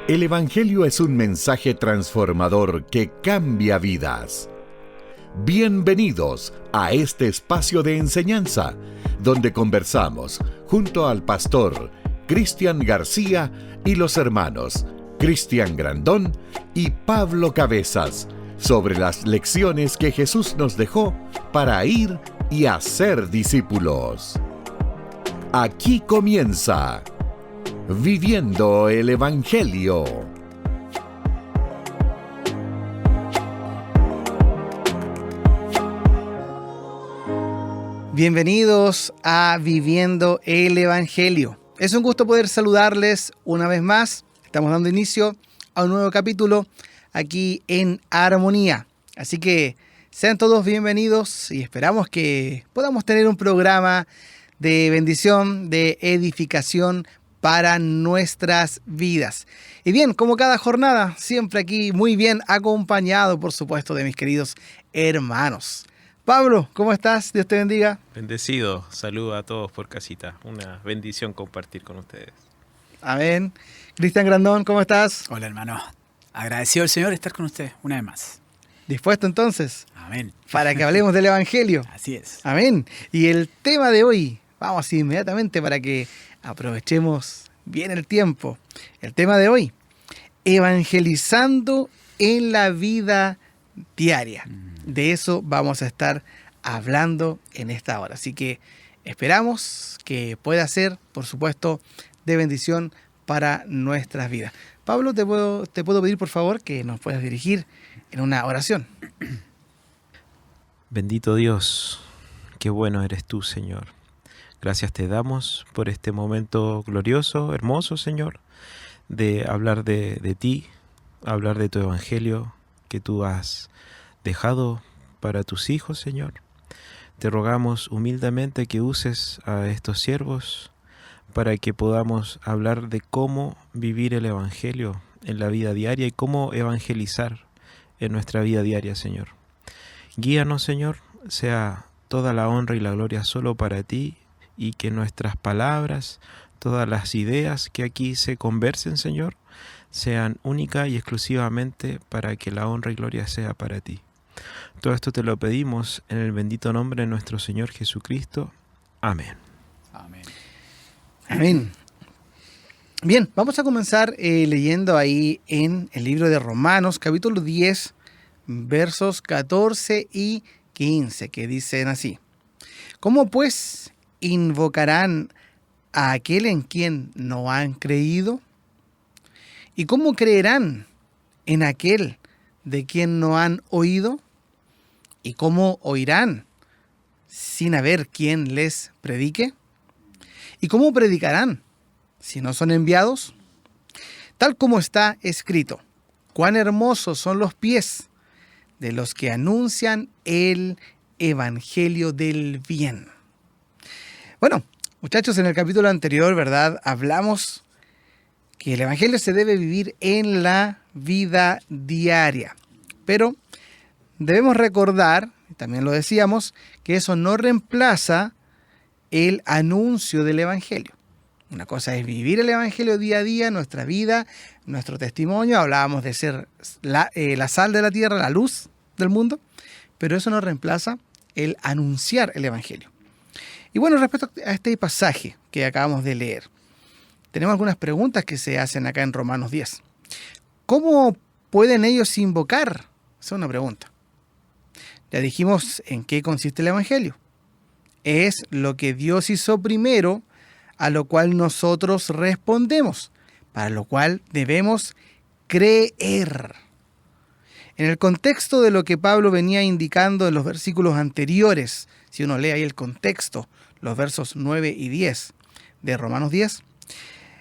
El Evangelio es un mensaje transformador que cambia vidas. Bienvenidos a este espacio de enseñanza, donde conversamos junto al pastor Cristian García y los hermanos Cristian Grandón y Pablo Cabezas sobre las lecciones que Jesús nos dejó para ir y hacer discípulos. Aquí comienza Viviendo el Evangelio. Bienvenidos a Viviendo el Evangelio. Es un gusto poder saludarles una vez más. Estamos dando inicio a un nuevo capítulo aquí en Armonía. Así que sean todos bienvenidos y esperamos que podamos tener un programa de bendición, de edificación para nuestras vidas. Y bien, como cada jornada, siempre aquí muy bien acompañado, por supuesto, de mis queridos hermanos. Pablo, ¿cómo estás? Dios te bendiga. Bendecido, saludo a todos por casita. Una bendición compartir con ustedes. Amén. Cristian Grandón, ¿cómo estás? Hola, hermano. Agradecido al Señor de estar con usted una vez más. ¿Dispuesto entonces? Amén. Para que hablemos del Evangelio. Así es. Amén. Y el tema de hoy, vamos inmediatamente para que aprovechemos bien el tiempo. El tema de hoy, evangelizando en la vida diaria. De eso vamos a estar hablando en esta hora. Así que esperamos que pueda ser, por supuesto, de bendición para nuestras vidas. Pablo, te puedo pedir, por favor, que nos puedas dirigir en una oración. Bendito Dios, qué bueno eres tú, Señor. Gracias te damos por este momento glorioso, hermoso, Señor, de hablar de ti, hablar de tu Evangelio que tú has dejado para tus hijos, Señor. Te rogamos humildemente que uses a estos siervos para que podamos hablar de cómo vivir el Evangelio en la vida diaria y cómo evangelizar en nuestra vida diaria, Señor. Guíanos, Señor, sea toda la honra y la gloria solo para ti y que nuestras palabras, todas las ideas que aquí se conversen, Señor, sean única y exclusivamente para que la honra y gloria sea para ti. Todo esto te lo pedimos en el bendito nombre de nuestro Señor Jesucristo. Amén. Amén. Amén. Bien, vamos a comenzar leyendo ahí en el libro de Romanos, capítulo 10, versos 14 y 15, que dicen así. ¿Cómo pues invocarán a aquel en quien no han creído? ¿Y cómo creerán en aquel de quien no han oído? ¿Y cómo oirán sin haber quien les predique? ¿Y cómo predicarán si no son enviados? Tal como está escrito, cuán hermosos son los pies de los que anuncian el evangelio del bien. Bueno, muchachos, en el capítulo anterior, ¿verdad? Hablamos que el evangelio se debe vivir en la vida diaria. Pero debemos recordar, y también lo decíamos, que eso no reemplaza el anuncio del evangelio. Una cosa es vivir el evangelio día a día, nuestra vida, nuestro testimonio. Hablábamos de ser la sal de la tierra, la luz del mundo, pero eso no reemplaza el anunciar el evangelio. Y bueno, respecto a este pasaje que acabamos de leer, tenemos algunas preguntas que se hacen acá en Romanos 10. ¿Cómo pueden ellos invocar? Esa es una pregunta. Ya dijimos en qué consiste el evangelio. Es lo que Dios hizo primero, a lo cual nosotros respondemos, para lo cual debemos creer. En el contexto de lo que Pablo venía indicando en los versículos anteriores, si uno lee ahí el contexto, los versos 9 y 10 de Romanos 10,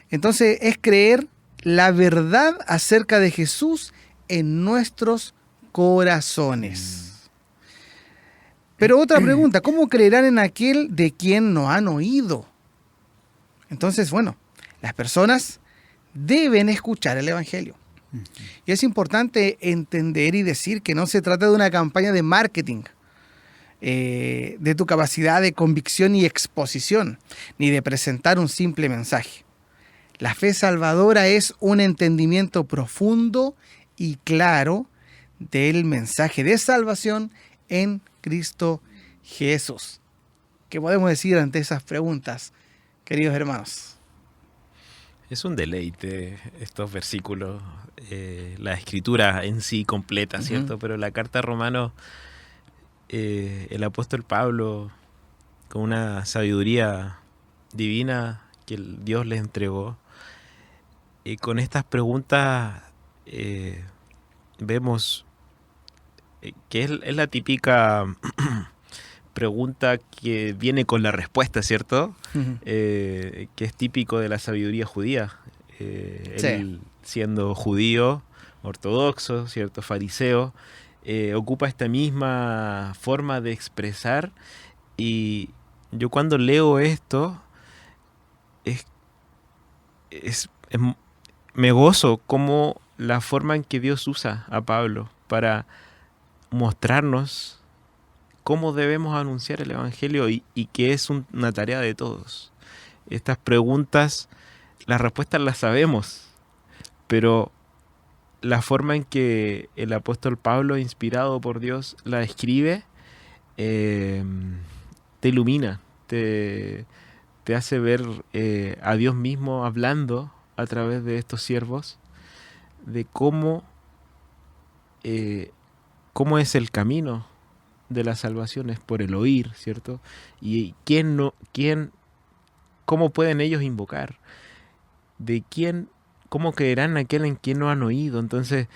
entonces es creer la verdad acerca de Jesús en nuestros corazones. Pero otra pregunta, ¿cómo creerán en aquel de quien no han oído? Entonces, bueno, las personas deben escuchar el evangelio. Y es importante entender y decir que no se trata de una campaña de marketing, de tu capacidad de convicción y exposición, ni de presentar un simple mensaje. La fe salvadora es un entendimiento profundo y claro del mensaje de salvación en Cristo Jesús. ¿Qué podemos decir ante esas preguntas, queridos hermanos? Es un deleite estos versículos, la escritura en sí completa, ¿cierto? Pero la carta a Romanos, el apóstol Pablo, con una sabiduría divina que Dios le entregó, con estas preguntas vemos que es la típica pregunta que viene con la respuesta, ¿cierto? Que es típico de la sabiduría judía. Él, siendo judío, ortodoxo, ¿cierto? Fariseo, ocupa esta misma forma de expresar, y yo cuando leo esto me gozo como la forma en que Dios usa a Pablo para mostrarnos cómo debemos anunciar el Evangelio y que es una tarea de todos. Estas preguntas, las respuestas las sabemos, pero la forma en que el apóstol Pablo, inspirado por Dios, la escribe, te ilumina, te hace ver a Dios mismo hablando a través de estos siervos, de cómo es el camino de la salvación, es por el oír, ¿cierto? Y cómo pueden ellos invocar, cómo creerán aquel en quien no han oído. Entonces,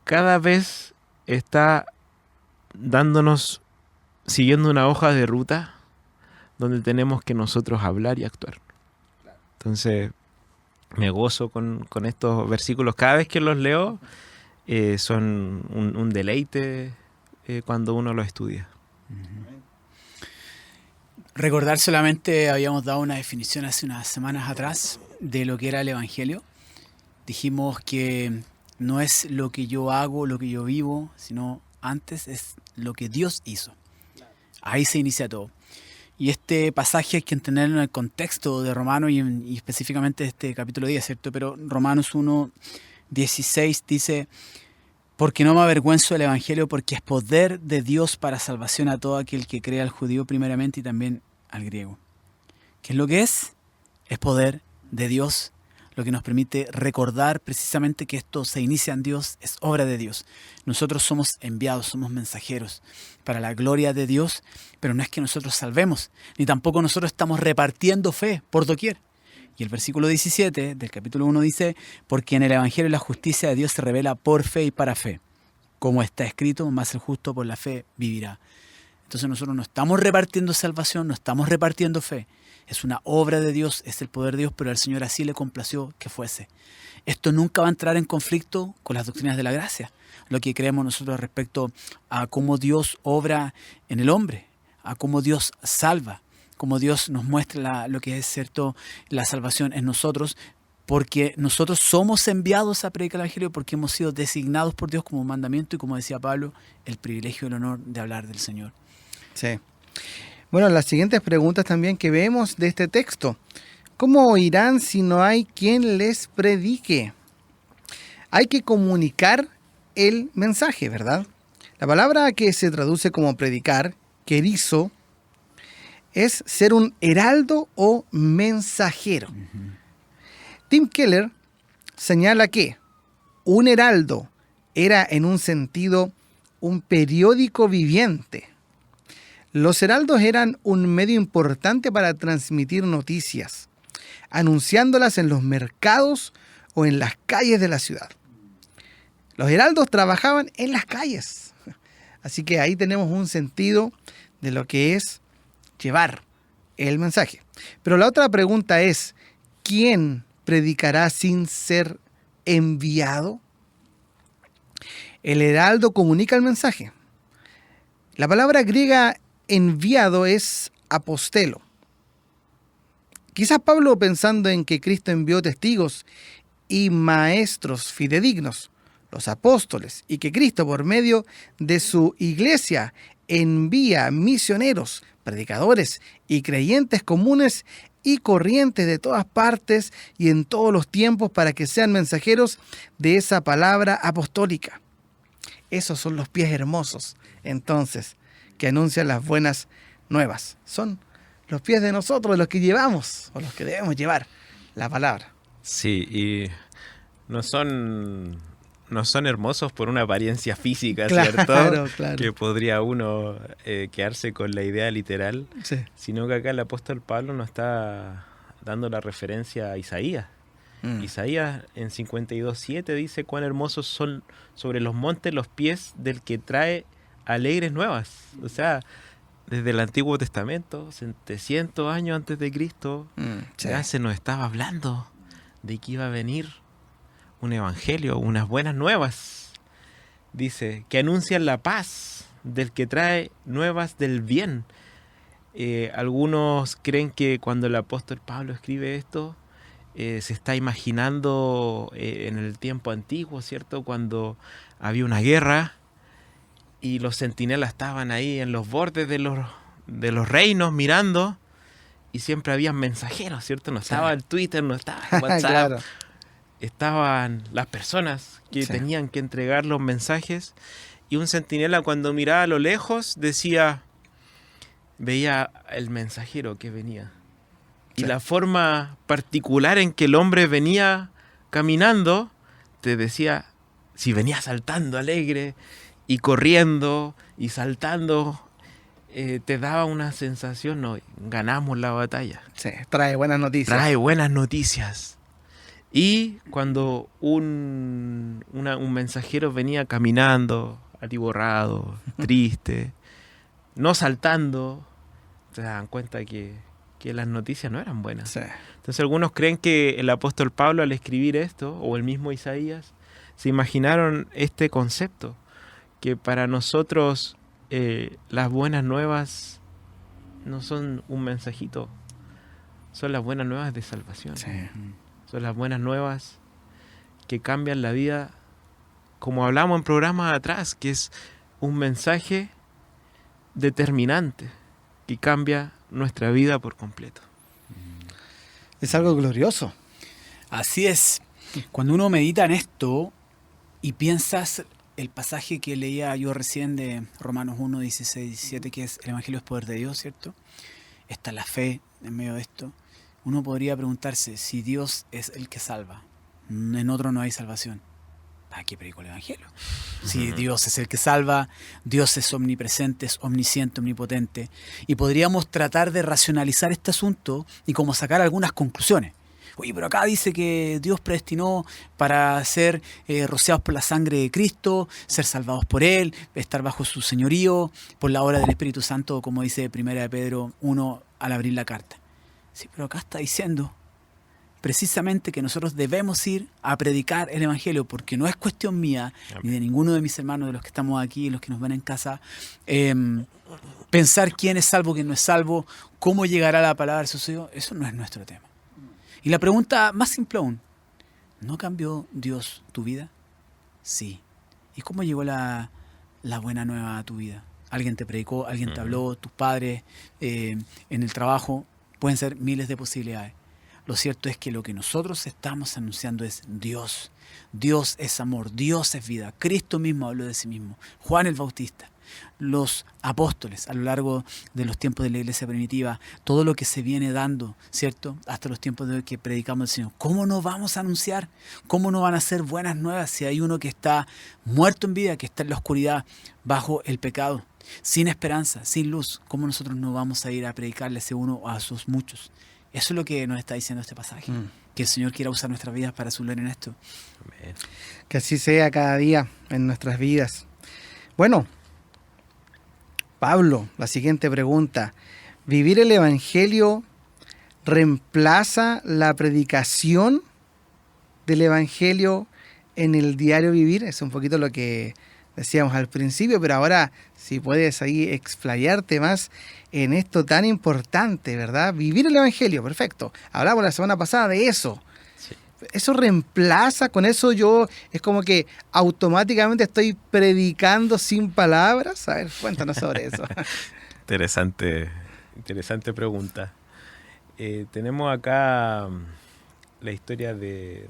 cada vez está siguiendo una hoja de ruta donde tenemos que nosotros hablar y actuar. Entonces, me gozo con estos versículos. Cada vez que los leo, son un deleite cuando uno lo estudia. Recordar solamente, habíamos dado una definición hace unas semanas atrás de lo que era el Evangelio. Dijimos que no es lo que yo hago, lo que yo vivo, sino antes es lo que Dios hizo. Ahí se inicia todo. Y este pasaje hay que entenderlo en el contexto de Romanos y específicamente este capítulo 10, ¿cierto? Pero Romanos 1:16 dice: porque no me avergüenzo del Evangelio, porque es poder de Dios para salvación a todo aquel que cree, al judío primeramente y también al griego. ¿Qué es lo que es? Es poder de Dios, lo que nos permite recordar precisamente que esto se inicia en Dios, es obra de Dios. Nosotros somos enviados, somos mensajeros para la gloria de Dios, pero no es que nosotros salvemos, ni tampoco nosotros estamos repartiendo fe por doquier. Y el versículo 17 del capítulo 1 dice: porque en el Evangelio la justicia de Dios se revela por fe y para fe. Como está escrito, más el justo por la fe vivirá. Entonces nosotros no estamos repartiendo salvación, no estamos repartiendo fe. Es una obra de Dios, es el poder de Dios, pero al Señor así le complació que fuese. Esto nunca va a entrar en conflicto con las doctrinas de la gracia, lo que creemos nosotros respecto a cómo Dios obra en el hombre, a cómo Dios salva, cómo Dios nos muestra lo que es cierto, la salvación en nosotros, porque nosotros somos enviados a predicar el Evangelio, porque hemos sido designados por Dios como mandamiento y, como decía Pablo, el privilegio y el honor de hablar del Señor. Sí. Bueno, las siguientes preguntas también que vemos de este texto: ¿cómo oirán si no hay quien les predique? Hay que comunicar el mensaje, ¿verdad? La palabra que se traduce como predicar, kerizo, es ser un heraldo o mensajero. Tim Keller señala que un heraldo era, en un sentido, un periódico viviente. Los heraldos eran un medio importante para transmitir noticias, anunciándolas en los mercados o en las calles de la ciudad. Los heraldos trabajaban en las calles. Así que ahí tenemos un sentido de lo que es llevar el mensaje. Pero la otra pregunta es: ¿quién predicará sin ser enviado? El heraldo comunica el mensaje. La palabra griega enviado es apostelo. Quizás Pablo, pensando en que Cristo envió testigos y maestros fidedignos, los apóstoles, y que Cristo, por medio de su iglesia, envía misioneros, predicadores y creyentes comunes, y corrientes de todas partes y en todos los tiempos para que sean mensajeros de esa palabra apostólica. Esos son los pies hermosos, entonces, que anuncian las buenas nuevas. Son los pies de nosotros, los que llevamos, o los que debemos llevar la palabra. Sí, y no son hermosos por una apariencia física, ¿cierto? Claro. Que podría uno quedarse con la idea literal, Sí. sino que acá el apóstol Pablo nos está dando la referencia a Isaías. Isaías en 52:7 dice: cuán hermosos son sobre los montes los pies del que trae alegres nuevas. O sea, desde el Antiguo Testamento, 700 años antes de Cristo, Sí. ya se nos estaba hablando de que iba a venir un evangelio, unas buenas nuevas. Dice, que anuncian la paz del que trae nuevas del bien. Algunos creen que cuando el apóstol Pablo escribe esto, se está imaginando en el tiempo antiguo, ¿cierto? Cuando había una guerra y los centinelas estaban ahí en los bordes de los reinos mirando, y siempre había mensajeros, ¿cierto? No estaba el Twitter, no estaba el WhatsApp. Claro. Estaban las personas que Sí. tenían que entregar los mensajes, y un centinela cuando miraba a lo lejos veía el mensajero que venía. Y Sí. la forma particular en que el hombre venía caminando te decía, si venía saltando alegre y corriendo y saltando, te daba una sensación, no, ganamos la batalla. Sí, trae buenas noticias. Trae buenas noticias. Y cuando un mensajero venía caminando, atiborrado, triste, no saltando, te dan cuenta que las noticias no eran buenas. Sí. Entonces algunos creen que el apóstol Pablo, al escribir esto, o el mismo Isaías, se imaginaron este concepto, que para nosotros las buenas nuevas no son un mensajito, son las buenas nuevas de salvación. Sí. Son las buenas nuevas que cambian la vida, como hablamos en programas atrás, que es un mensaje determinante que cambia nuestra vida por completo. Es algo glorioso. Así es. Cuando uno medita en esto y piensas el pasaje que leía yo recién de Romanos 1, 16, 17, que es el Evangelio es poder de Dios, ¿cierto? Está la fe en medio de esto. Uno podría preguntarse, si Dios es el que salva, en otro no hay salvación, ¿para qué predico el Evangelio? Si Dios es el que salva, Dios es omnipresente, es omnisciente, omnipotente, y podríamos tratar de racionalizar este asunto y como sacar algunas conclusiones. Oye, pero acá dice que Dios predestinó para ser rociados por la sangre de Cristo, ser salvados por Él, estar bajo su señorío, por la obra del Espíritu Santo, como dice 1 Pedro 1 al abrir la carta. Sí, pero acá está diciendo precisamente que nosotros debemos ir a predicar el Evangelio, porque no es cuestión mía, ni de ninguno de mis hermanos, de los que estamos aquí, los que nos ven en casa, pensar quién es salvo, quién no es salvo, cómo llegará la palabra del sucedido. Eso no es nuestro tema. Y la pregunta más simple aún, ¿no cambió Dios tu vida? Sí. ¿Y cómo llegó la buena nueva a tu vida? ¿Alguien te predicó? ¿Alguien te habló? ¿Tus padres? ¿En el trabajo? Pueden ser miles de posibilidades. Lo cierto es que lo que nosotros estamos anunciando es Dios. Dios es amor, Dios es vida. Cristo mismo habló de sí mismo. Juan el Bautista, los apóstoles a lo largo de los tiempos de la iglesia primitiva, todo lo que se viene dando, ¿cierto? Hasta los tiempos de hoy que predicamos al Señor. ¿Cómo no vamos a anunciar? ¿Cómo no van a ser buenas nuevas si hay uno que está muerto en vida, que está en la oscuridad, bajo el pecado, sin esperanza, sin luz? ¿Cómo nosotros no vamos a ir a predicarle a ese uno o a sus muchos? Eso es lo que nos está diciendo este pasaje. Que el Señor quiera usar nuestras vidas para su gloria en esto. Amén. Que así sea cada día en nuestras vidas. Bueno, Pablo, la siguiente pregunta. ¿Vivir el Evangelio reemplaza la predicación del Evangelio en el diario vivir? Es un poquito lo que decíamos al principio, pero ahora si puedes ahí explayarte más en esto tan importante, ¿verdad? Vivir el Evangelio, perfecto. Hablamos la semana pasada de eso. Sí. Eso reemplaza, con eso yo es como que automáticamente estoy predicando sin palabras. A ver, cuéntanos sobre eso. Interesante pregunta. tenemos acá la historia de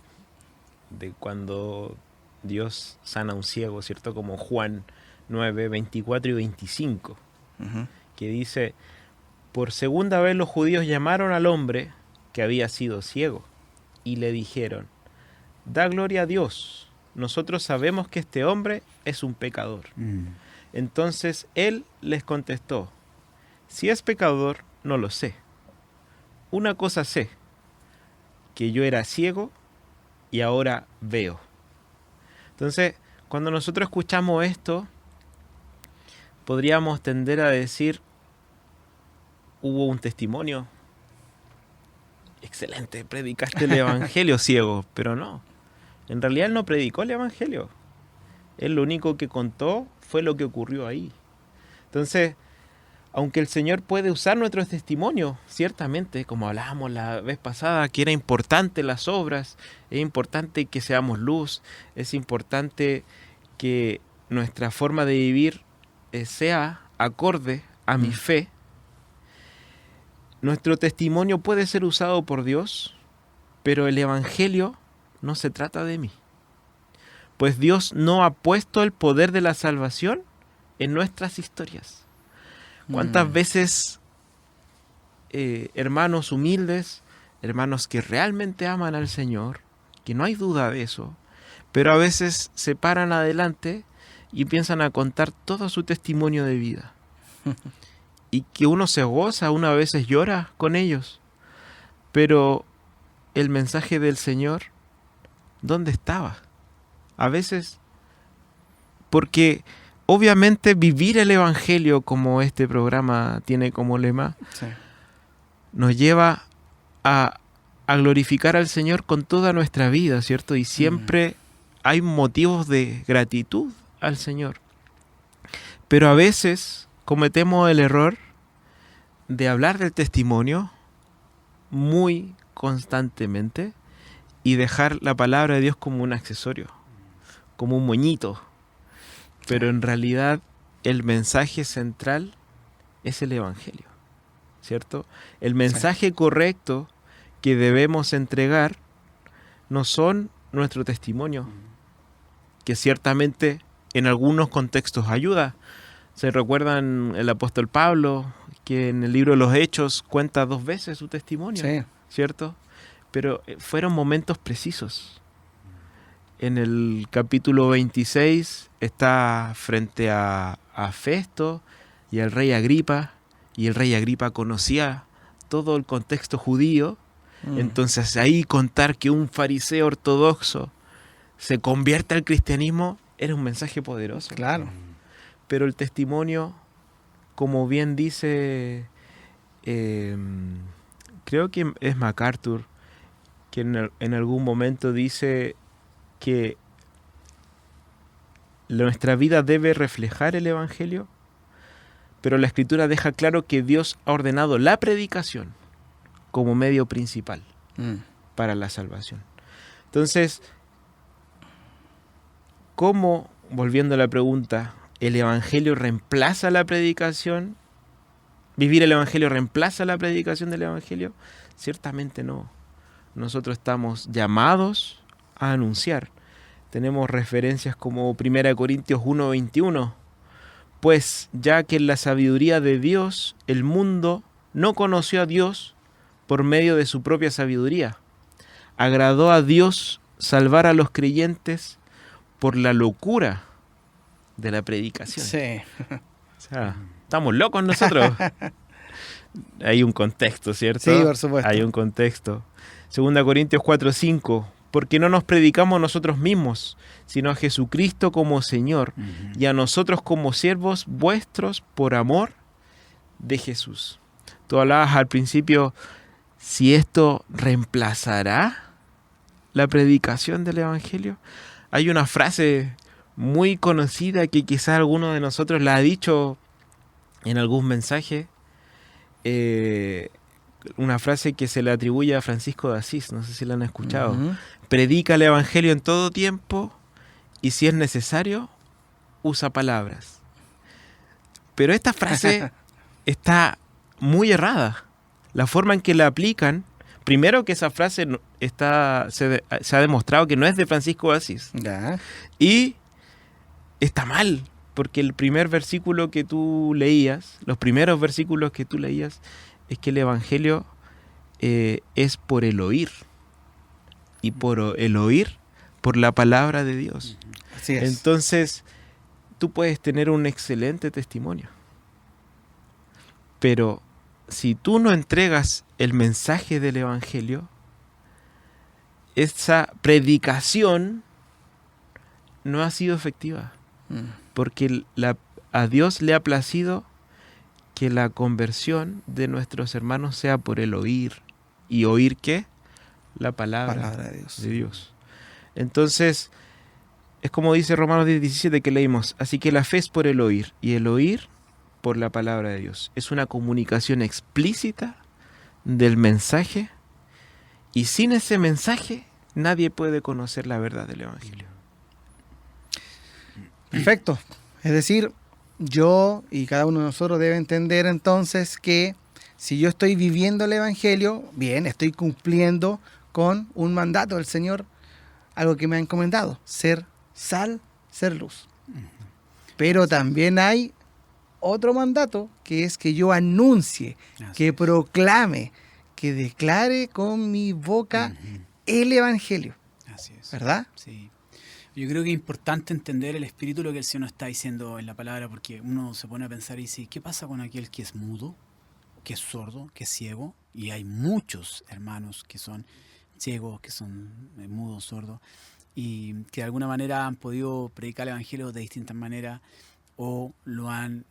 cuando Dios sana a un ciego, ¿cierto? Como Juan 9, 24 y 25, que dice: por segunda vez los judíos llamaron al hombre que había sido ciego y le dijeron: da gloria a Dios, nosotros sabemos que este hombre es un pecador. Entonces él les contestó: si es pecador, no lo sé. Una cosa sé, que yo era ciego y ahora veo. Entonces, cuando nosotros escuchamos esto, podríamos tender a decir: hubo un testimonio excelente, predicaste el evangelio, ciego. Pero no, en realidad él no predicó el evangelio. Él lo único que contó fue lo que ocurrió ahí. Entonces, aunque el Señor puede usar nuestros testimonios, ciertamente, como hablábamos la vez pasada, que era importante las obras, es importante que seamos luz, es importante que nuestra forma de vivir sea acorde a mi fe. Nuestro testimonio puede ser usado por Dios, pero el evangelio no se trata de mí. Pues Dios no ha puesto el poder de la salvación en nuestras historias. ¿Cuántas veces hermanos humildes, hermanos que realmente aman al Señor, que no hay duda de eso, pero a veces se paran adelante y empiezan a contar todo su testimonio de vida? Y que uno se goza, uno a veces llora con ellos, pero el mensaje del Señor, ¿dónde estaba? A veces, porque obviamente vivir el evangelio, como este programa tiene como lema, sí, nos lleva a glorificar al Señor con toda nuestra vida, ¿cierto? Y siempre hay motivos de gratitud al Señor. Pero a veces cometemos el error de hablar del testimonio muy constantemente y dejar la palabra de Dios como un accesorio, como un moñito. Pero en realidad el mensaje central es el evangelio, ¿cierto? El mensaje correcto que debemos entregar no son nuestro testimonio, que ciertamente en algunos contextos ayuda. ¿Se recuerdan el apóstol Pablo, que en el libro de los Hechos cuenta 2 veces su testimonio? Sí. ¿Cierto? Pero fueron momentos precisos. En el capítulo 26 está frente a Festo y al rey Agripa, y el rey Agripa conocía todo el contexto judío. Entonces ahí contar que un fariseo ortodoxo se convierte al cristianismo era un mensaje poderoso. Claro. Pero el testimonio, como bien dice, creo que es MacArthur, que en algún momento dice que nuestra vida debe reflejar el evangelio, pero la escritura deja claro que Dios ha ordenado la predicación como medio principal para la salvación. Entonces, ¿cómo, volviendo a la pregunta, el evangelio reemplaza la predicación? ¿Vivir el evangelio reemplaza la predicación del evangelio? Ciertamente no. Nosotros estamos llamados a anunciar. Tenemos referencias como 1 Corintios 1:21. Pues ya que en la sabiduría de Dios el mundo no conoció a Dios por medio de su propia sabiduría, agradó a Dios salvar a los creyentes por la locura de la predicación. Sí. O sea, estamos locos nosotros. Hay un contexto, ¿cierto? Sí, por supuesto. Hay un contexto. 2 Corintios 4:5. Porque no nos predicamos nosotros mismos, sino a Jesucristo como Señor, y a nosotros como siervos vuestros por amor de Jesús. Tú hablabas al principio, si esto reemplazará la predicación del evangelio. Hay una frase muy conocida que quizás alguno de nosotros la ha dicho en algún mensaje, una frase que se le atribuye a Francisco de Asís, no sé si la han escuchado. Predica el evangelio en todo tiempo y si es necesario, usa palabras. Pero esta frase está muy errada. la forma en que la aplican, primero que esa frase se ha demostrado que no es de Francisco de Asís. Ya. Y está mal, porque el primer versículo que tú leías, los primeros versículos que tú leías, es que el Evangelio es por el oír. Y por el oír, por la palabra de Dios. Así es. Entonces, tú puedes tener un excelente testimonio. Pero si tú no entregas el mensaje del Evangelio, esa predicación no ha sido efectiva. Porque a Dios le ha placido que la conversión de nuestros hermanos sea por el oír. ¿Y oír qué? La palabra de Dios. Entonces, es como dice Romanos 10:17 que leímos. Así que la fe es por el oír, y el oír por la palabra de Dios. Es una comunicación explícita del mensaje, y sin ese mensaje nadie puede conocer la verdad del Evangelio. Perfecto. Es decir, yo y cada uno de nosotros debe entender entonces que si yo estoy viviendo el Evangelio, bien, estoy cumpliendo con un mandato del Señor, algo que me ha encomendado, ser sal, ser luz. Pero también hay otro mandato, que es que yo anuncie, que proclame, que declare con mi boca el Evangelio. Así es. ¿Verdad? Sí. Yo creo que es importante entender el espíritu de lo que el Señor nos está diciendo en la palabra, porque uno se pone a pensar y dice, ¿qué pasa con aquel que es mudo, que es sordo, que es ciego? Y hay muchos hermanos que son ciegos, que son mudos, sordos, y que de alguna manera han podido predicar el Evangelio de distintas maneras, o lo han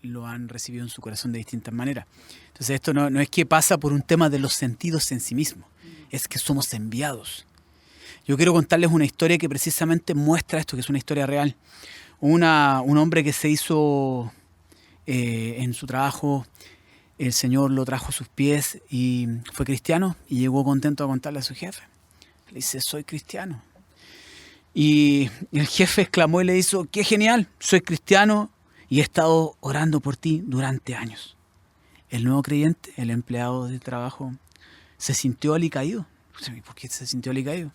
recibido en su corazón de distintas maneras. Entonces esto no es que pasa por un tema de los sentidos en sí mismo, es que somos enviados. Yo quiero contarles una historia que precisamente muestra esto, que es una historia real. Un hombre que se hizo en su trabajo, el Señor lo trajo a sus pies y fue cristiano, y llegó contento a contarle a su jefe. Le dice, soy cristiano. Y el jefe exclamó y le hizo, qué genial, soy cristiano y he estado orando por ti durante años. El nuevo creyente, el empleado de trabajo, se sintió alicaído. ¿Por qué se sintió alicaído?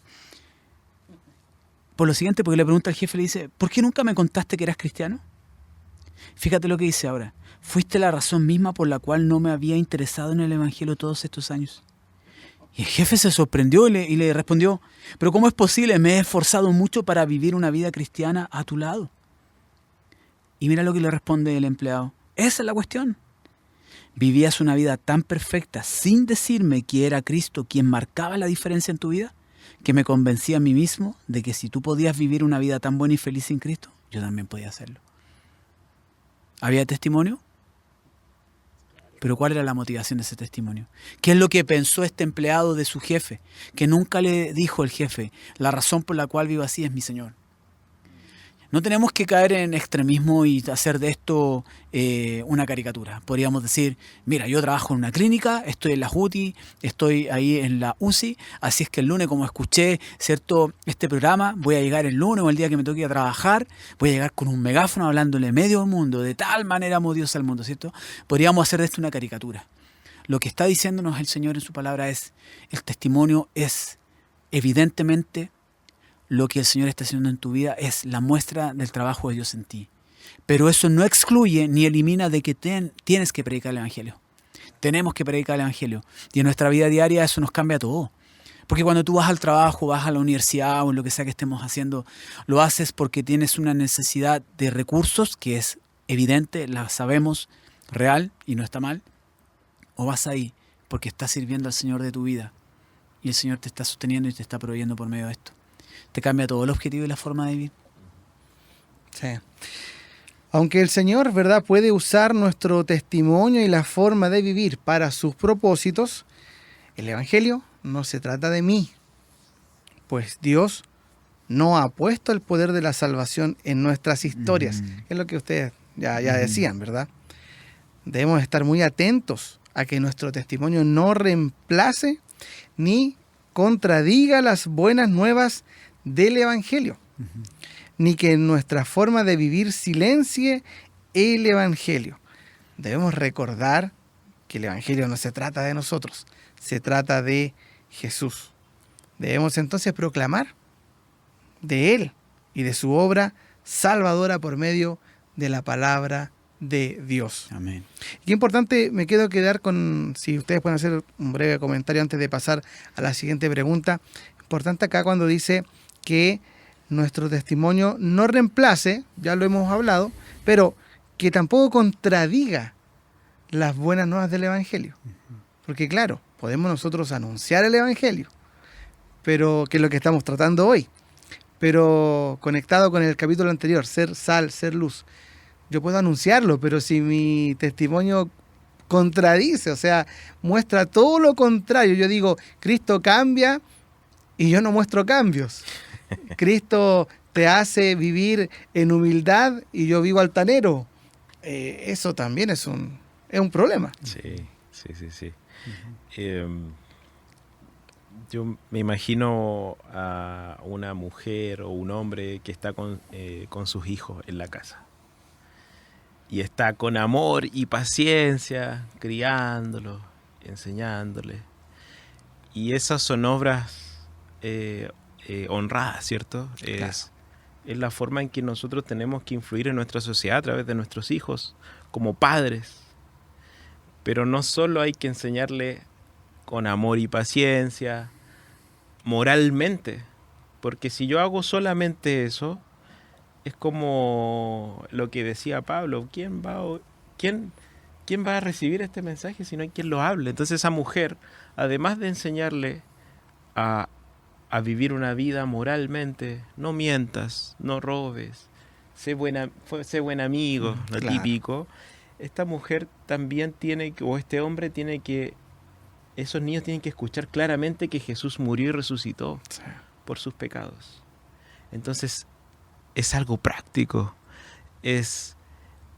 Por lo siguiente, porque le pregunta al jefe, le dice, ¿por qué nunca me contaste que eras cristiano? Fíjate lo que dice ahora. Fuiste la razón misma por la cual no me había interesado en el Evangelio todos estos años. Y el jefe se sorprendió y le respondió, pero ¿cómo es posible? Me he esforzado mucho para vivir una vida cristiana a tu lado. Y mira lo que le responde el empleado. Esa es la cuestión. ¿Vivías una vida tan perfecta sin decirme que era Cristo quien marcaba la diferencia en tu vida? Que me convencía a mí mismo de que si tú podías vivir una vida tan buena y feliz sin Cristo, yo también podía hacerlo. ¿Había testimonio? Pero ¿cuál era la motivación de ese testimonio? ¿Qué es lo que pensó este empleado de su jefe? Que nunca le dijo el jefe, la razón por la cual vivo así es mi Señor. No tenemos que caer en extremismo y hacer de esto una caricatura. Podríamos decir, mira, yo trabajo en una clínica, estoy en la UTI, estoy ahí en la UCI, así es que el lunes, como escuché, ¿cierto?, este programa, voy a llegar el lunes o el día que me toque ir a trabajar, voy a llegar con un megáfono hablándole medio mundo, de tal manera amó Dios al mundo, ¿cierto? Podríamos hacer de esto una caricatura. Lo que está diciéndonos el Señor en su palabra es, el testimonio es evidentemente lo que el Señor está haciendo en tu vida es la muestra del trabajo de Dios en ti. Pero eso no excluye ni elimina de que tienes que predicar el Evangelio. Tenemos que predicar el Evangelio. Y en nuestra vida diaria eso nos cambia todo. Porque cuando tú vas al trabajo, vas a la universidad o en lo que sea que estemos haciendo, lo haces porque tienes una necesidad de recursos que es evidente, la sabemos, real y no está mal. O vas ahí porque estás sirviendo al Señor de tu vida y el Señor te está sosteniendo y te está proveyendo por medio de esto. Te cambia todo el objetivo y la forma de vivir. Sí. Aunque el Señor, ¿verdad?, puede usar nuestro testimonio y la forma de vivir para sus propósitos, el Evangelio no se trata de mí, pues Dios no ha puesto el poder de la salvación en nuestras historias. Es lo que ustedes ya decían, ¿verdad? Debemos estar muy atentos a que nuestro testimonio no reemplace ni contradiga las buenas nuevas del Evangelio, ni que nuestra forma de vivir silencie el Evangelio. Debemos recordar que el Evangelio no se trata de nosotros, se trata de Jesús. Debemos entonces proclamar de Él y de su obra salvadora por medio de la palabra de Dios. Amén. Qué importante, me quedo quedar con, si ustedes pueden hacer un breve comentario antes de pasar a la siguiente pregunta. Importante acá cuando dice que nuestro testimonio no reemplace, ya lo hemos hablado, pero que tampoco contradiga las buenas nuevas del Evangelio. Porque claro, podemos nosotros anunciar el Evangelio, pero que es lo que estamos tratando hoy, pero conectado con el capítulo anterior, ser sal, ser luz. Yo puedo anunciarlo, pero si mi testimonio contradice, o sea, muestra todo lo contrario, yo digo, Cristo cambia y yo no muestro cambios. Cristo te hace vivir en humildad y yo vivo altanero. Eso también es un problema. Sí. Yo me imagino a una mujer o un hombre que está con sus hijos en la casa. Y está con amor y paciencia, criándolos, enseñándoles. Y esas son obras honradas, ¿cierto? Claro. Es la forma en que nosotros tenemos que influir en nuestra sociedad a través de nuestros hijos, como padres. Pero no solo hay que enseñarle con amor y paciencia, moralmente. Porque si yo hago solamente eso, es como lo que decía Pablo, ¿quién va a recibir este mensaje si no hay quien lo hable? Entonces esa mujer, además de enseñarle a vivir una vida moralmente, no mientas, no robes, sé buen amigo, lo Claro. típico, esta mujer también tiene que, o este hombre tiene que, esos niños tienen que escuchar claramente que Jesús murió y resucitó Sí. por sus pecados. Entonces, es algo práctico.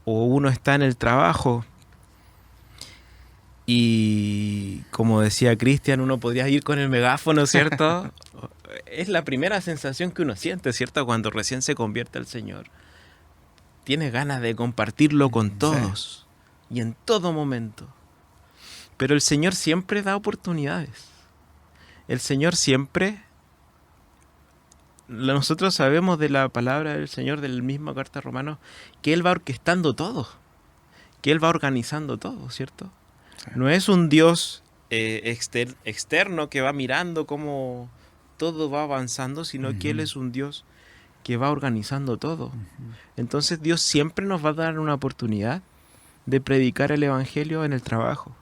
O uno está en el trabajo y, como decía Cristian, uno podría ir con el megáfono, ¿cierto? Es la primera sensación que uno siente, ¿cierto? Cuando recién se convierte al Señor. Tienes ganas de compartirlo con todos y en todo momento. Pero el Señor siempre da oportunidades. El Señor siempre... Nosotros sabemos de la palabra del Señor, de la misma carta a Romanos, que Él va orquestando todo, que Él va organizando todo, ¿cierto? Sí. No es un Dios externo que va mirando cómo todo va avanzando, sino que Él es un Dios que va organizando todo. Entonces Dios siempre nos va a dar una oportunidad de predicar el Evangelio en el trabajo.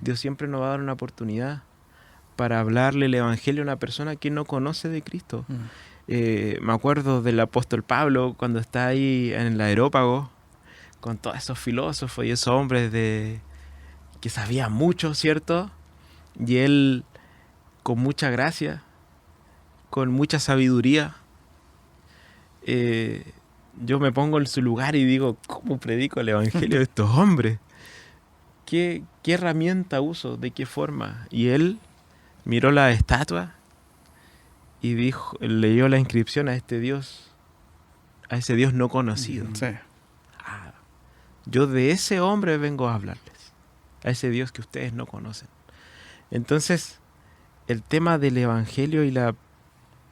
Dios siempre nos va a dar una oportunidad para hablarle el Evangelio a una persona que no conoce de Cristo. Me acuerdo del apóstol Pablo cuando está ahí en el Areópago con todos esos filósofos y esos hombres que sabían mucho, ¿cierto? Y él, con mucha gracia, con mucha sabiduría, yo me pongo en su lugar y digo, ¿cómo predico el Evangelio de estos hombres? ¿Qué herramienta uso? ¿De qué forma? Y él miró la estatua y dijo, leyó la inscripción a ese Dios no conocido. Sí. Yo de ese hombre vengo a hablarles, a ese Dios que ustedes no conocen. Entonces, el tema del Evangelio y la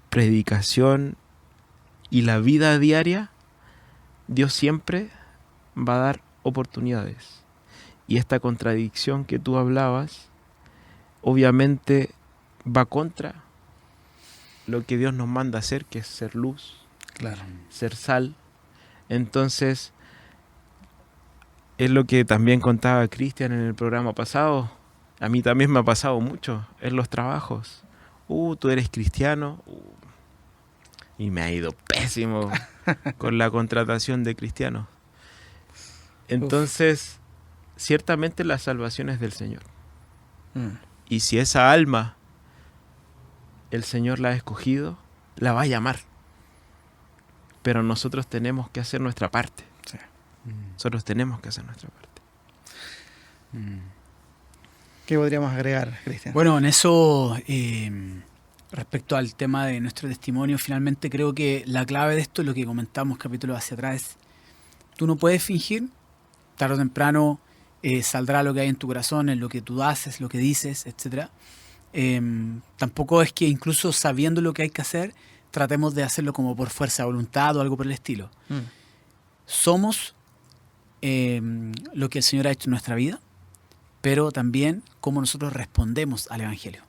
predicación y la vida diaria, Dios siempre va a dar oportunidades. Y esta contradicción que tú hablabas, obviamente va contra lo que Dios nos manda hacer, que es ser luz, Claro. ser sal. Entonces, es lo que también contaba Cristian en el programa pasado. A mí también me ha pasado mucho en los trabajos. Tú eres cristiano. Y me ha ido pésimo con la contratación de cristianos. Entonces, ciertamente la salvación es del Señor. Y si esa alma el Señor la ha escogido, la va a llamar. Pero nosotros tenemos que hacer nuestra parte. Sí. Nosotros tenemos que hacer nuestra parte. ¿Qué podríamos agregar, Cristian? Bueno, en eso, respecto al tema de nuestro testimonio, finalmente creo que la clave de esto es lo que comentamos capítulos hacia atrás. Tú no puedes fingir, tarde o temprano saldrá lo que hay en tu corazón, en lo que tú haces, lo que dices, etc. Tampoco es que incluso sabiendo lo que hay que hacer, tratemos de hacerlo como por fuerza de voluntad o algo por el estilo. Somos lo que el Señor ha hecho en nuestra vida, pero también cómo nosotros respondemos al Evangelio.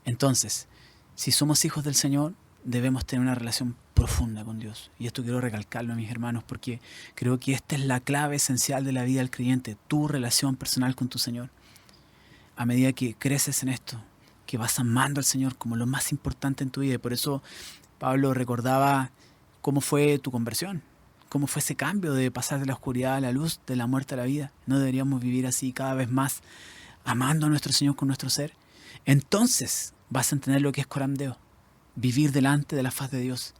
Entonces, si somos hijos del Señor, debemos tener una relación profunda con Dios. Y esto quiero recalcarlo, mis hermanos, porque creo que esta es la clave esencial de la vida del creyente, tu relación personal con tu Señor. A medida que creces en esto, que vas amando al Señor como lo más importante en tu vida. Y por eso Pablo recordaba cómo fue tu conversión, cómo fue ese cambio de pasar de la oscuridad a la luz, de la muerte a la vida. No deberíamos vivir así cada vez más, amando a nuestro Señor con nuestro ser. Entonces vas a entender lo que es Coram Deo, vivir delante de la faz de Dios.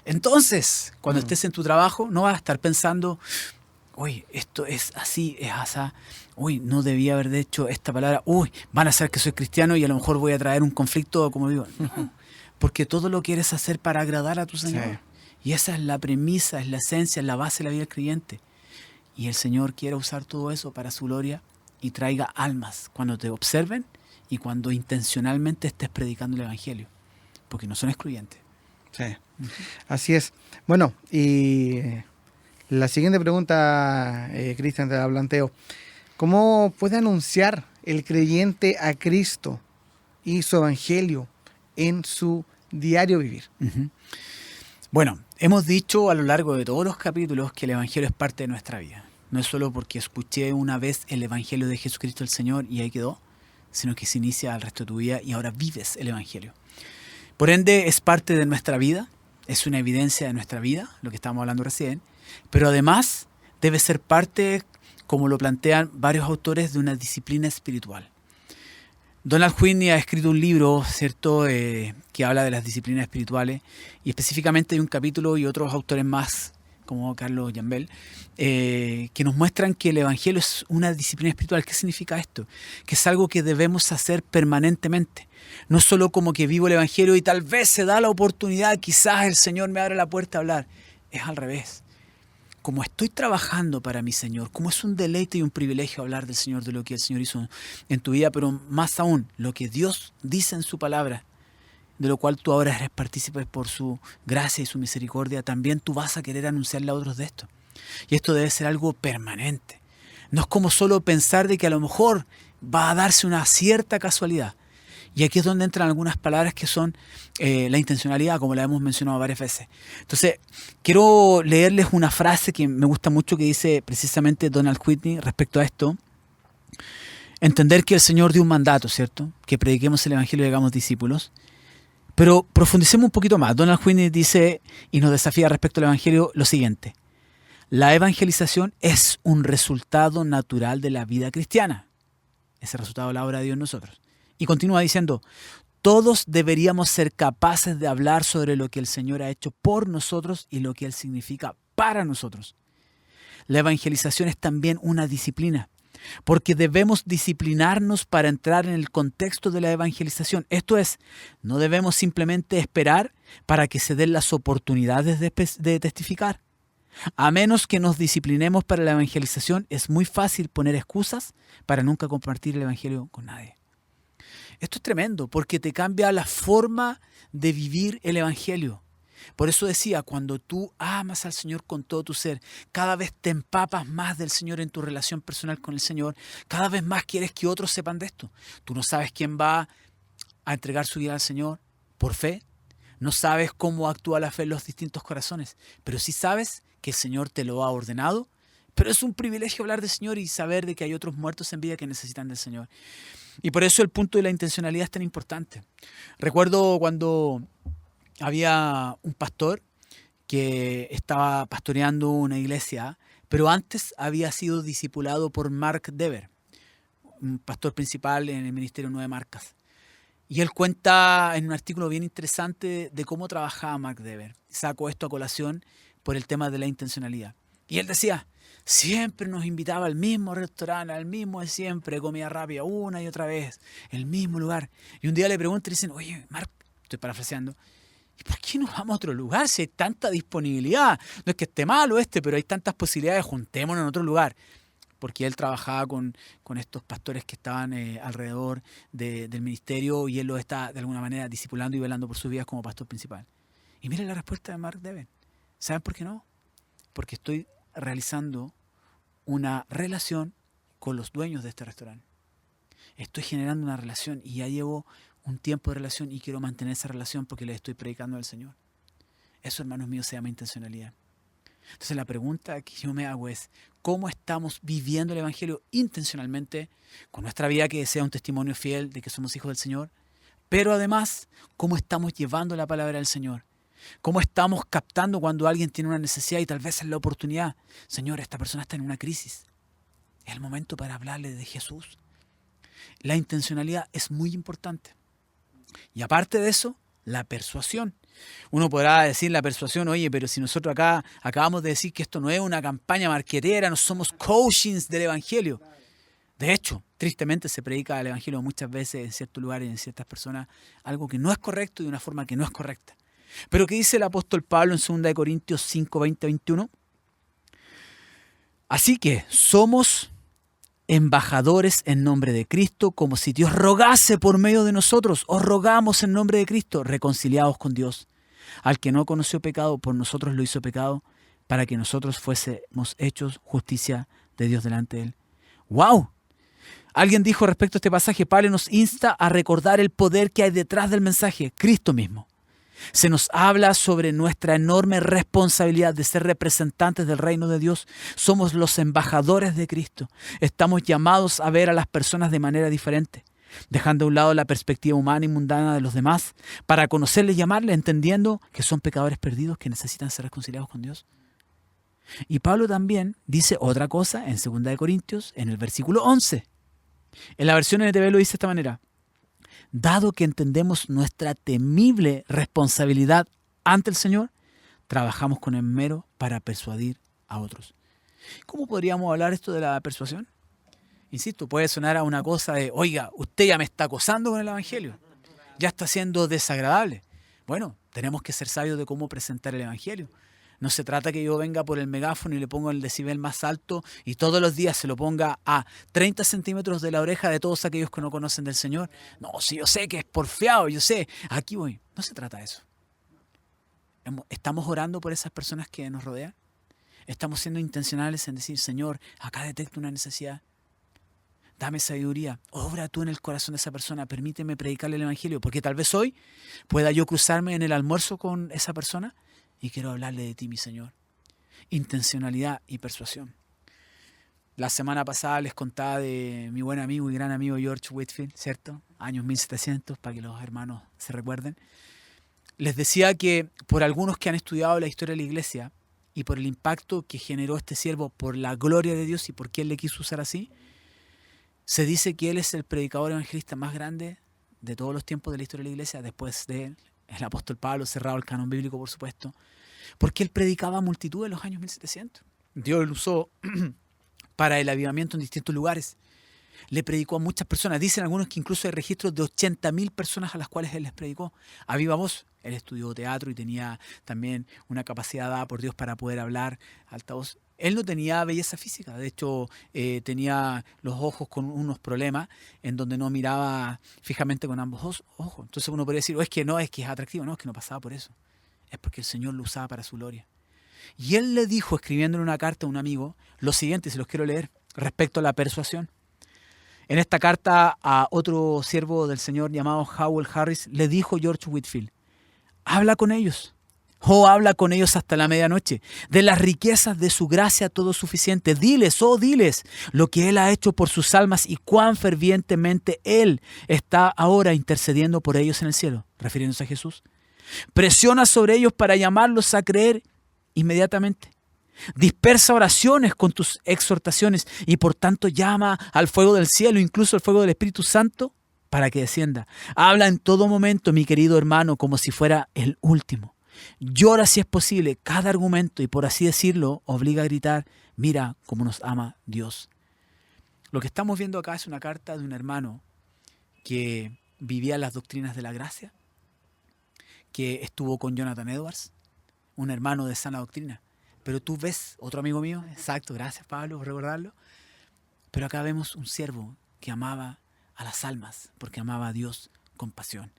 Entonces, cuando estés en tu trabajo, no vas a estar pensando, uy, esto es así, es asá, uy, no debía haber dicho esta palabra, uy, van a saber que soy cristiano y a lo mejor voy a traer un conflicto, como digo. No, porque todo lo quieres hacer para agradar a tu Señor. Sí. Y esa es la premisa, es la esencia, es la base de la vida del creyente. Y el Señor quiere usar todo eso para su gloria y traiga almas cuando te observen y cuando intencionalmente estés predicando el Evangelio, porque no son excluyentes. Sí, así es. Bueno, y la siguiente pregunta, Cristian, te la planteo. ¿Cómo puede anunciar el creyente a Cristo y su Evangelio en su diario vivir? Bueno, hemos dicho a lo largo de todos los capítulos que el Evangelio es parte de nuestra vida. No es solo porque escuché una vez el Evangelio de Jesucristo el Señor y ahí quedó, sino que se inicia el resto de tu vida y ahora vives el Evangelio. Por ende, es parte de nuestra vida, es una evidencia de nuestra vida, lo que estábamos hablando recién, pero además debe ser parte, como lo plantean varios autores, de una disciplina espiritual. Donald Whitney ha escrito un libro, ¿cierto?, que habla de las disciplinas espirituales, y específicamente hay un capítulo y otros autores más, como Carlos Jambel, que nos muestran que el Evangelio es una disciplina espiritual. ¿Qué significa esto? Que es algo que debemos hacer permanentemente. No solo como que vivo el Evangelio y tal vez se da la oportunidad, quizás el Señor me abra la puerta a hablar. Es al revés. Como estoy trabajando para mi Señor, como es un deleite y un privilegio hablar del Señor, de lo que el Señor hizo en tu vida, pero más aún, lo que Dios dice en su palabra, de lo cual tú ahora eres partícipe por su gracia y su misericordia, también tú vas a querer anunciarle a otros de esto. Y esto debe ser algo permanente. No es como solo pensar de que a lo mejor va a darse una cierta casualidad. Y aquí es donde entran algunas palabras que son la intencionalidad, como la hemos mencionado varias veces. Entonces, quiero leerles una frase que me gusta mucho que dice precisamente Donald Whitney respecto a esto. Entender que el Señor dio un mandato, ¿cierto? Que prediquemos el Evangelio y hagamos discípulos. Pero profundicemos un poquito más. Donald Whitney dice y nos desafía respecto al Evangelio lo siguiente. La evangelización es un resultado natural de la vida cristiana. Ese resultado de la obra de Dios en nosotros. Y continúa diciendo, todos deberíamos ser capaces de hablar sobre lo que el Señor ha hecho por nosotros y lo que Él significa para nosotros. La evangelización es también una disciplina, porque debemos disciplinarnos para entrar en el contexto de la evangelización. Esto es, no debemos simplemente esperar para que se den las oportunidades de testificar. A menos que nos disciplinemos para la evangelización, es muy fácil poner excusas para nunca compartir el Evangelio con nadie. Esto es tremendo porque te cambia la forma de vivir el Evangelio. Por eso decía, cuando tú amas al Señor con todo tu ser, cada vez te empapas más del Señor en tu relación personal con el Señor, cada vez más quieres que otros sepan de esto. Tú no sabes quién va a entregar su vida al Señor por fe, no sabes cómo actúa la fe en los distintos corazones, pero sí sabes que el Señor te lo ha ordenado, pero es un privilegio hablar del Señor y saber de que hay otros muertos en vida que necesitan del Señor. Y por eso el punto de la intencionalidad es tan importante. Recuerdo cuando había un pastor que estaba pastoreando una iglesia, pero antes había sido discipulado por Mark Dever, un pastor principal en el Ministerio 9 Marcas. Y él cuenta en un artículo bien interesante de cómo trabajaba Mark Dever. Sacó esto a colación por el tema de la intencionalidad. Y él decía, siempre nos invitaba al mismo restaurante, al mismo de siempre, comida rápida, una y otra vez, el mismo lugar. Y un día le preguntan y dicen, oye, Mark, estoy parafraseando, ¿y por qué no vamos a otro lugar si hay tanta disponibilidad? No es que esté malo pero hay tantas posibilidades, juntémonos en otro lugar. porque él trabajaba con estos pastores que estaban alrededor del ministerio y él los está de alguna manera discipulando y velando por sus vidas como pastor principal. Y miren la respuesta de Mark Deven. ¿Saben por qué no? Porque estoy realizando una relación con los dueños de este restaurante. Estoy generando una relación y ya llevo un tiempo de relación y quiero mantener esa relación porque les estoy predicando al Señor. Eso, hermanos míos, se llama intencionalidad. Entonces la pregunta que yo me hago es, ¿cómo estamos viviendo el Evangelio intencionalmente con nuestra vida que sea un testimonio fiel de que somos hijos del Señor? Pero además, ¿cómo estamos llevando la palabra del Señor? ¿Cómo estamos captando cuando alguien tiene una necesidad y tal vez es la oportunidad? Señor, esta persona está en una crisis. Es el momento para hablarle de Jesús. La intencionalidad es muy importante. Y aparte de eso, la persuasión. Uno podrá decir la persuasión, oye, pero si nosotros acá acabamos de decir que esto no es una campaña marquetera, no somos coachings del Evangelio. De hecho, tristemente se predica el Evangelio muchas veces en ciertos lugares y en ciertas personas algo que no es correcto y de una forma que no es correcta. Pero ¿qué dice el apóstol Pablo en 2 Corintios 5, 20, 21? Así que somos embajadores en nombre de Cristo, como si Dios rogase por medio de nosotros. Os rogamos en nombre de Cristo, reconciliados con Dios. Al que no conoció pecado, por nosotros lo hizo pecado, para que nosotros fuésemos hechos justicia de Dios delante de Él. ¡Wow! Alguien dijo respecto a este pasaje, Pablo nos insta a recordar el poder que hay detrás del mensaje, Cristo mismo. Se nos habla sobre nuestra enorme responsabilidad de ser representantes del reino de Dios. Somos los embajadores de Cristo. Estamos llamados a ver a las personas de manera diferente, dejando a un lado la perspectiva humana y mundana de los demás, para conocerles y amarles, entendiendo que son pecadores perdidos que necesitan ser reconciliados con Dios. Y Pablo también dice otra cosa en 2 Corintios, en el versículo 11. En la versión NTV lo dice de esta manera. Dado que entendemos nuestra temible responsabilidad ante el Señor, trabajamos con esmero para persuadir a otros. ¿Cómo podríamos hablar esto de la persuasión? Insisto, puede sonar a una cosa de, oiga, usted ya me está acosando con el Evangelio, ya está siendo desagradable. Bueno, tenemos que ser sabios de cómo presentar el Evangelio. No se trata que yo venga por el megáfono y le ponga el decibel más alto y todos los días se lo ponga a 30 centímetros de la oreja de todos aquellos que no conocen del Señor. No, si yo sé que es porfiado, yo sé, aquí voy. No se trata de eso. ¿Estamos orando por esas personas que nos rodean? ¿Estamos siendo intencionales en decir, Señor, acá detecto una necesidad? Dame sabiduría, obra tú en el corazón de esa persona, permíteme predicarle el Evangelio, porque tal vez hoy pueda yo cruzarme en el almuerzo con esa persona y quiero hablarle de ti, mi Señor. Intencionalidad y persuasión. La semana pasada les contaba de mi buen amigo y gran amigo George Whitefield, ¿cierto? Años 1700, para que los hermanos se recuerden. Les decía que por algunos que han estudiado la historia de la iglesia y por el impacto que generó este siervo por la gloria de Dios y por qué él le quiso usar así, se dice que él es el predicador evangelista más grande de todos los tiempos de la historia de la iglesia, después de él, el apóstol Pablo, cerrado el canon bíblico, por supuesto, porque él predicaba a multitud en los años 1700. Dios lo usó para el avivamiento en distintos lugares. Le predicó a muchas personas. Dicen algunos que incluso hay registros de 80.000 personas a las cuales él les predicó. A viva voz. Él estudió teatro y tenía también una capacidad dada por Dios para poder hablar a alta voz. Él no tenía belleza física, de hecho tenía los ojos con unos problemas en donde no miraba fijamente con ambos ojos. Entonces uno podría decir, es que es atractivo, no, es que no pasaba por eso. Es porque el Señor lo usaba para su gloria. Y él le dijo, escribiéndole una carta a un amigo, lo siguiente, se los quiero leer, respecto a la persuasión. En esta carta a otro siervo del Señor llamado Howell Harris, le dijo George Whitefield, habla con ellos. Habla con ellos hasta la medianoche, de las riquezas de su gracia todo suficiente. Diles lo que Él ha hecho por sus almas y cuán fervientemente Él está ahora intercediendo por ellos en el cielo, refiriéndose a Jesús. Presiona sobre ellos para llamarlos a creer inmediatamente. Dispersa oraciones con tus exhortaciones y por tanto llama al fuego del cielo, incluso al fuego del Espíritu Santo, para que descienda. Habla en todo momento, mi querido hermano, como si fuera el último. Llora si es posible cada argumento y por así decirlo obliga a gritar, mira cómo nos ama Dios. Lo que estamos viendo acá es una carta de un hermano que vivía las doctrinas de la gracia, que estuvo con Jonathan Edwards, un hermano de sana doctrina. Pero tú ves, otro amigo mío, exacto, gracias Pablo por recordarlo, Pero acá vemos un siervo que amaba a las almas, porque amaba a Dios con pasión.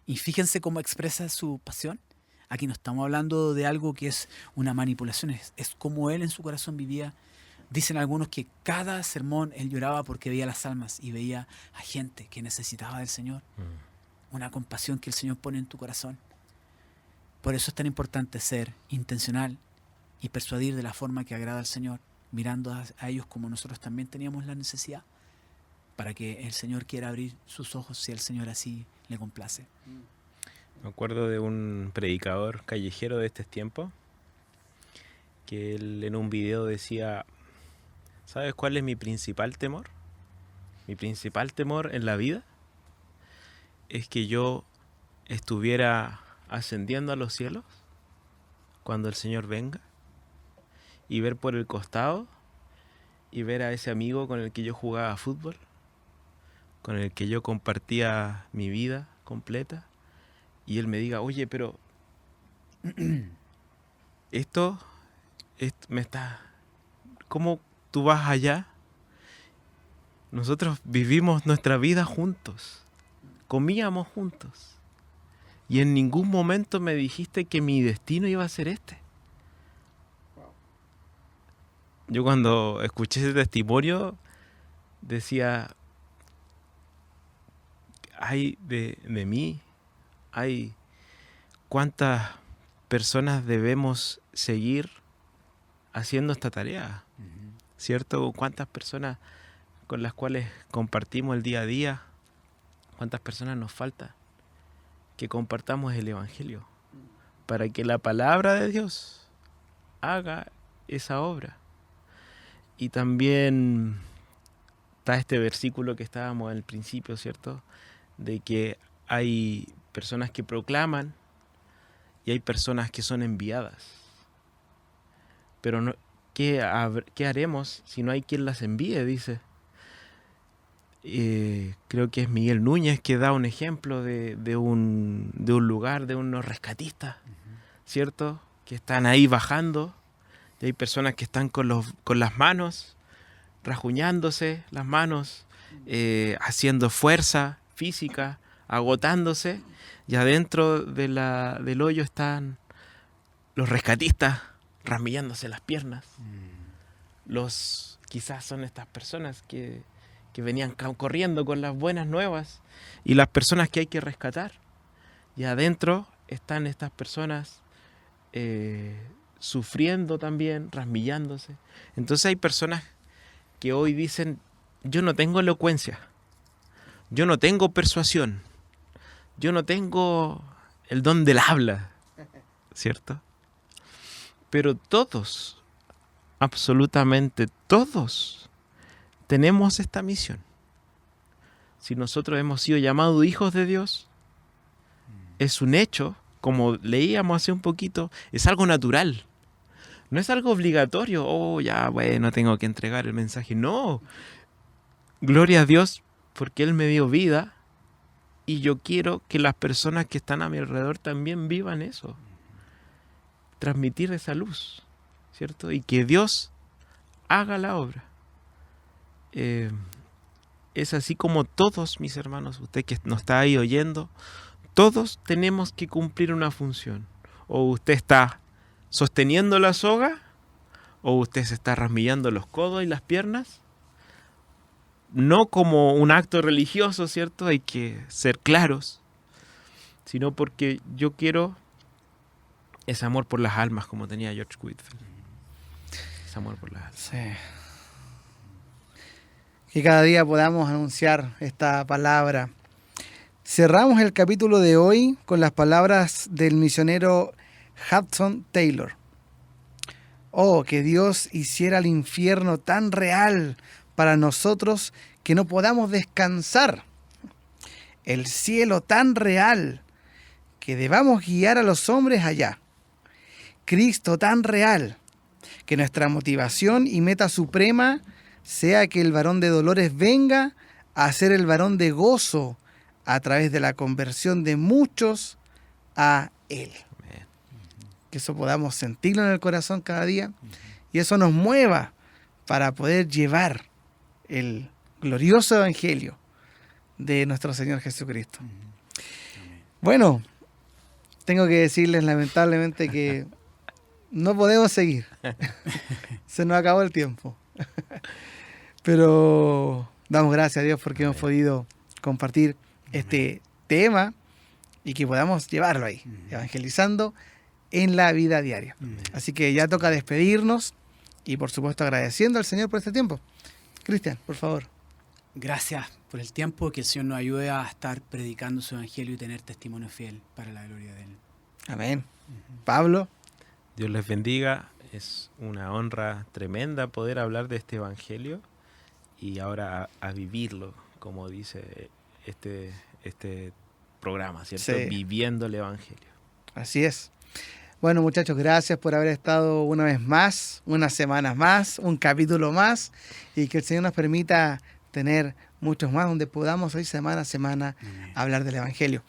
Y fíjense cómo expresa su pasión. Aquí no estamos hablando de algo que es una manipulación, es como él en su corazón vivía. Dicen algunos que cada sermón él lloraba porque veía las almas y veía a gente que necesitaba del Señor. Una compasión que el Señor pone en tu corazón. Por eso es tan importante ser intencional y persuadir de la forma que agrada al Señor, mirando a ellos como nosotros también teníamos la necesidad, para que el Señor quiera abrir sus ojos si el Señor así le complace. Me acuerdo de un predicador callejero de estos tiempos, que él en un video decía, ¿sabes cuál es mi principal temor? Mi principal temor en la vida es que yo estuviera ascendiendo a los cielos cuando el Señor venga y ver por el costado y ver a ese amigo con el que yo jugaba fútbol, con el que yo compartía mi vida completa, y él me diga, oye, pero esto me está... ¿Cómo tú vas allá? Nosotros vivimos nuestra vida juntos, comíamos juntos, y en ningún momento me dijiste que mi destino iba a ser este. Yo cuando escuché ese testimonio decía, ay de mí, ay, ¿cuántas personas debemos seguir haciendo esta tarea? ¿Cierto? ¿Cuántas personas con las cuales compartimos el día a día? ¿Cuántas personas nos falta que compartamos el Evangelio para que la palabra de Dios haga esa obra? Y también está este versículo que estábamos al principio, ¿cierto? De que hay personas que proclaman y hay personas que son enviadas. Pero no, ¿qué haremos si no hay quien las envíe? Dice. Creo que es Miguel Núñez que da un ejemplo de un lugar, de unos rescatistas, ¿cierto? Que están ahí bajando. Y hay personas que están con las manos, rajuñándose las manos, haciendo fuerza física, agotándose, y adentro del hoyo están los rescatistas ramillándose las piernas. Quizás son estas personas que venían corriendo con las buenas nuevas y las personas que hay que rescatar. Y adentro están estas personas sufriendo también, rasmillándose. Entonces hay personas que hoy dicen, yo no tengo elocuencia, yo no tengo persuasión, yo no tengo el don del habla, ¿cierto? Pero todos, absolutamente todos, tenemos esta misión. Si nosotros hemos sido llamados hijos de Dios, es un hecho, como leíamos hace un poquito, es algo natural. No es algo obligatorio. Oh, ya, bueno, tengo que entregar el mensaje. No. Gloria a Dios porque Él me dio vida y yo quiero que las personas que están a mi alrededor también vivan eso. Transmitir esa luz, ¿cierto? Y que Dios haga la obra. Es así como todos mis hermanos, usted que nos está ahí oyendo, todos tenemos que cumplir una función. O usted está sosteniendo la soga, o usted se está rasmillando los codos y las piernas. No como un acto religioso, ¿cierto? Hay que ser claros, sino porque yo quiero ese amor por las almas, como tenía George Whitefield. Ese amor por las almas. Sí. Que cada día podamos anunciar esta palabra. Cerramos el capítulo de hoy con las palabras del misionero Hudson Taylor. Oh, que Dios hiciera el infierno tan real para nosotros que no podamos descansar. El cielo tan real que debamos guiar a los hombres allá. Cristo tan real que nuestra motivación y meta suprema sea que el varón de dolores venga a ser el varón de gozo a través de la conversión de muchos a Él. Que eso podamos sentirlo en el corazón cada día y eso nos mueva para poder llevar el glorioso evangelio de nuestro Señor Jesucristo. Bueno, tengo que decirles lamentablemente que no podemos seguir. Se nos acabó el tiempo. Pero damos gracias a Dios porque hemos podido compartir este tema y que podamos llevarlo ahí, evangelizando en la vida diaria. Así que ya toca despedirnos y por supuesto agradeciendo al Señor por este tiempo. Cristian, por favor. Gracias por el tiempo, que el Señor nos ayude a estar predicando su evangelio y tener testimonio fiel para la gloria de Él. Amén. Pablo. Dios les bendiga. Es una honra tremenda poder hablar de este evangelio y ahora a vivirlo, como dice este programa, ¿cierto? Sí. Viviendo el evangelio. Así es. Bueno, muchachos, gracias por haber estado una vez más, unas semanas más, un capítulo más, y que el Señor nos permita tener muchos más donde podamos hoy semana a semana hablar del evangelio.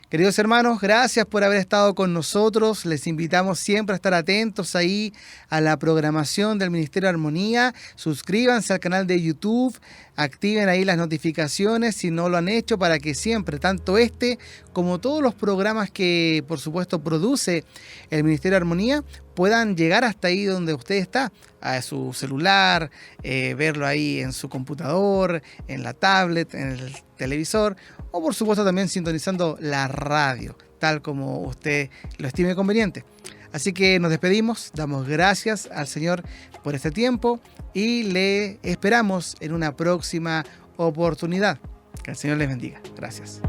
Queridos hermanos, gracias por haber estado con nosotros. Les invitamos siempre a estar atentos ahí a la programación del Ministerio Armonía. Suscríbanse al canal de YouTube, activen ahí las notificaciones si no lo han hecho, para que siempre, tanto este como todos los programas que por supuesto produce el Ministerio Armonía, puedan llegar hasta ahí donde usted está, a su celular, verlo ahí en su computador, en la tablet, en el televisor, o por supuesto también sintonizando la radio, tal como usted lo estime conveniente. Así que nos despedimos, damos gracias al Señor por este tiempo y le esperamos en una próxima oportunidad. Que el Señor les bendiga. Gracias.